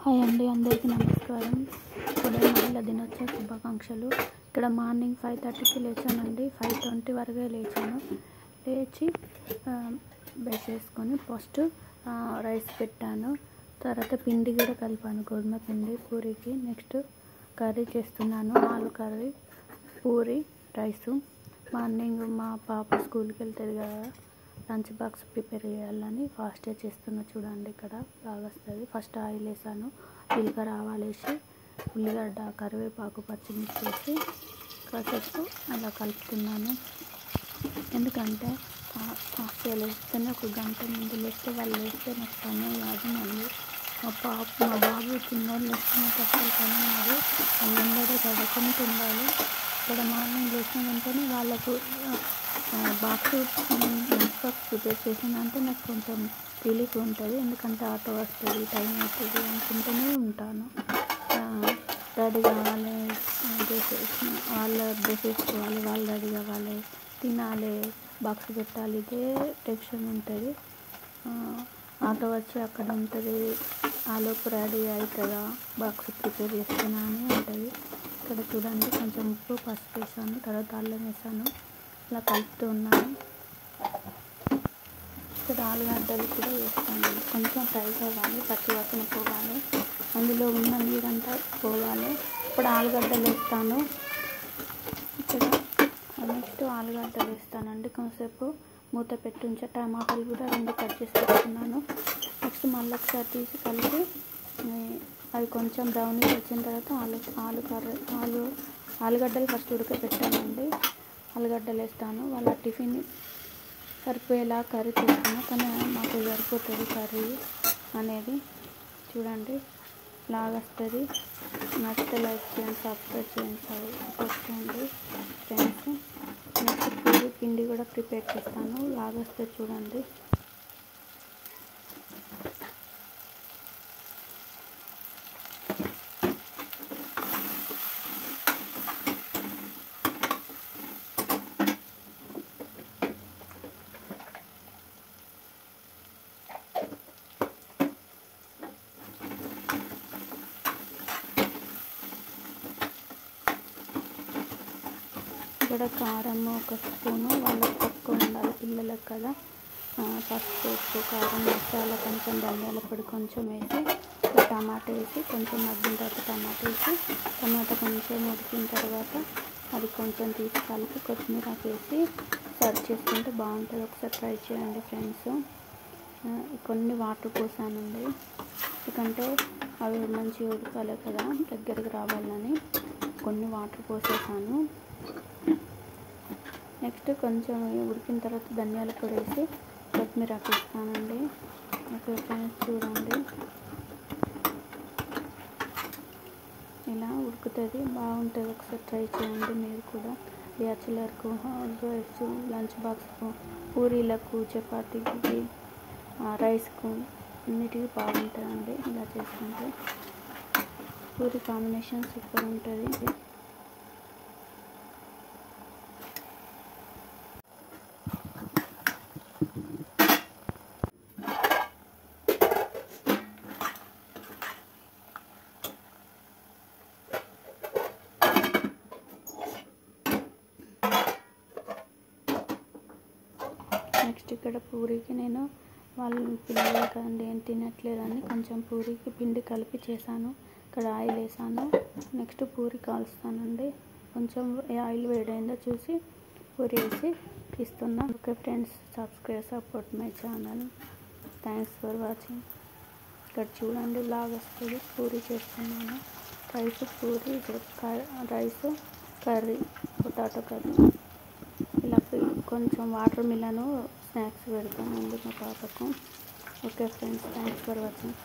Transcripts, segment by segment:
Hi అండి, అందరికీ నమస్కారం. టుడే మహిళా దినోత్సవ శుభాకాంక్షలు. ఇక్కడ మార్నింగ్ 5:30కి లేచానండి. 5:20 వరకే లేచాను. లేచి బ్రష్ చేసుకొని ఫస్ట్ రైస్ పెట్టాను. తర్వాత పిండి కూడా కలిపాను, గోధుమ పిండి పూరికి. నెక్స్ట్ కర్రీ చేస్తున్నాను, ఆలు కర్రీ, పూరి, రైసు. మార్నింగ్ మా పాప స్కూల్కి వెళ్తుంది కదా, లంచ్ బాక్స్ ప్రిపేర్ చేయాలని ఫాస్ట్గా చేస్తున్నా. చూడండి, ఇక్కడ బాగా వస్తుంది. ఫస్ట్ ఆయిల్ వేసాను, జీలకర్ర ఆవాలు వేసి, ఉల్లిగడ్డ, కరివేపాకు, పచ్చిమిర్చి వేసి కాసేపు అలా కలుపుతున్నాను. ఎందుకంటే ఫాస్ట్గా లేస్తేనే, ఒక గంట ముందు లేస్తే వాళ్ళు లేస్తే నాకు పని కాదు. మళ్ళీ మా బాబు చిన్నోళ్ళు లేస్తే నాకు అసలు పని కాదు. వాళ్ళందరూ చదువుకుంటూ ఉండాలి. ఇక్కడ మార్నింగ్ లేచిన వెంటనే వాళ్ళకు బాక్స్ ప్రిపేర్ చేసిందంటే నాకు కొంచెం రిలీఫ్ ఉంటుంది. ఎందుకంటే ఆటో వస్తుంది, టైం అవుతుంది అనుకుంటూనే ఉంటాను. రెడీ కావాలి, వాళ్ళ డ్రెస్ వేసుకోవాలి, వాళ్ళు రెడీ కావాలి, తినాలి, బాక్స్ పెట్టాలి, ఇదే టెన్షన్ ఉంటుంది. ఆటో వచ్చి అక్కడ ఉంటుంది, ఆలోపు రెడీ అవుతుందా, బాక్స్ ప్రిపేర్ చేస్తున్నా అని ఉంటుంది. ఇక్కడ చూడండి, కొంచెం ఉప్పు, పసుపు వేసాను, తర్వాత అల్లం వేసాను, ఇలా కలుపుతూ ఉన్నాను. ఇక్కడ ఆలుగడ్డలు కూడా వేస్తాను. కొంచెం ఫ్రై కావాలి, పచ్చి వాసన పోవాలి, అందులో ఉన్న నీరంతా పోవాలి. ఇప్పుడు ఆలుగడ్డలు వేస్తాను. ఇక్కడ నెక్స్ట్ ఆలుగడ్డలు వేస్తానండి. కొంచెంసేపు మూత పెట్టి ఉంచే, టమాటాలు కూడా 2 కట్ చేసి పెట్టుకున్నాను. నెక్స్ట్ మళ్ళీ ఒకసారి తీసి కలిపి అది కొంచెం బ్రౌనిష్ వచ్చిన తర్వాత ఆలుగడ్డలు ఫస్ట్ ఉడకపెట్టానండి. ఆలుగడ్డలు వేస్తాను. వాళ్ళ టిఫిన్ సరిపోయేలా కర్రీ చేస్తాను, కానీ మాకు సరిపోతుంది కర్రీ అనేది. చూడండి, లాగా వస్తుంది. నచ్చితే లైక్ చేయండి, సబ్స్క్రైబ్ చేయండి. వస్తుంది ఫ్రెండ్స్. నెక్స్ట్ పూరి పిండి కూడా ప్రిపేర్ చేస్తాను, లాగా వస్తుంది చూడండి. ఇక్కడ కారం 1 స్పూను, వాళ్ళకి తక్కువ ఉండాలి పిల్లలకు కదా. పసుపు, ఉప్పు, కారం, మసాలా, కొంచెం ధనియాల పొడి కొంచెం వేసి, టమాటా వేసి కొంచెం మగ్గిన తర్వాత టమాటా కొంచెం ఉడికిన తర్వాత అది కొంచెం తీసి కలిపి కొత్తిమీర వేసి సర్వ్ చేసుకుంటే బాగుంటుంది. ఒకసారి ట్రై చేయండి ఫ్రెండ్స్. కొన్ని వాటర్ పోసానండి, ఎందుకంటే అవి మంచిగా ఉడకాలి కదా, దగ్గరికి రావాలని కొన్ని వాటర్ పోసేసాను. నెక్స్ట్ కొంచెం ఉడికిన తర్వాత ధనియాల పొడి వేసి కొత్తిమీర వేస్తానండి. ఓకే ఫ్రెండ్స్, చూడండి ఇలా ఉడుకుతుంది, బాగుంటుంది. ఒకసారి ట్రై చేయండి మీరు కూడా. బ్యాచులర్కు, హౌస్ వైఫ్స్, లంచ్ బాక్స్కు, పూరీలకు, చపాతీకి, రైస్కు అన్నిటికీ బాగుంటుందండి. ఇలా చేసుకుంటే పూరి కాంబినేషన్ సూపర్ ఉంటుంది. నెక్స్ట్ ఇక్కడ పూరికి నేను వాళ్ళ పిల్లలు కదండి ఏం తినట్లేదని కొంచెం పూరికి పిండి కలిపి చేశాను. ఇక్కడ ఆయిల్ వేసాను. నెక్స్ట్ పూరి కాలుస్తానండి. కొంచెం ఆయిల్ వేడైందో చూసి పూరి వేసి తీస్తున్నా. Okay friends, support my channel. Thanks for watching. ఇక్కడ చూడండి, లాగా వస్తుంది. పూరి చేస్తున్నాను, puri, rice, curry, potato curry. ఇలా కొంచెం వాటర్ మిలన్ స్నాక్స్ పెడతానండి మా పాపకు. Okay friends, thanks for watching.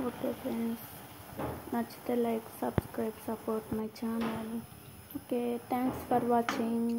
Okay friends, నచ్చితే like, subscribe, support my channel. Okay, thanks for watching.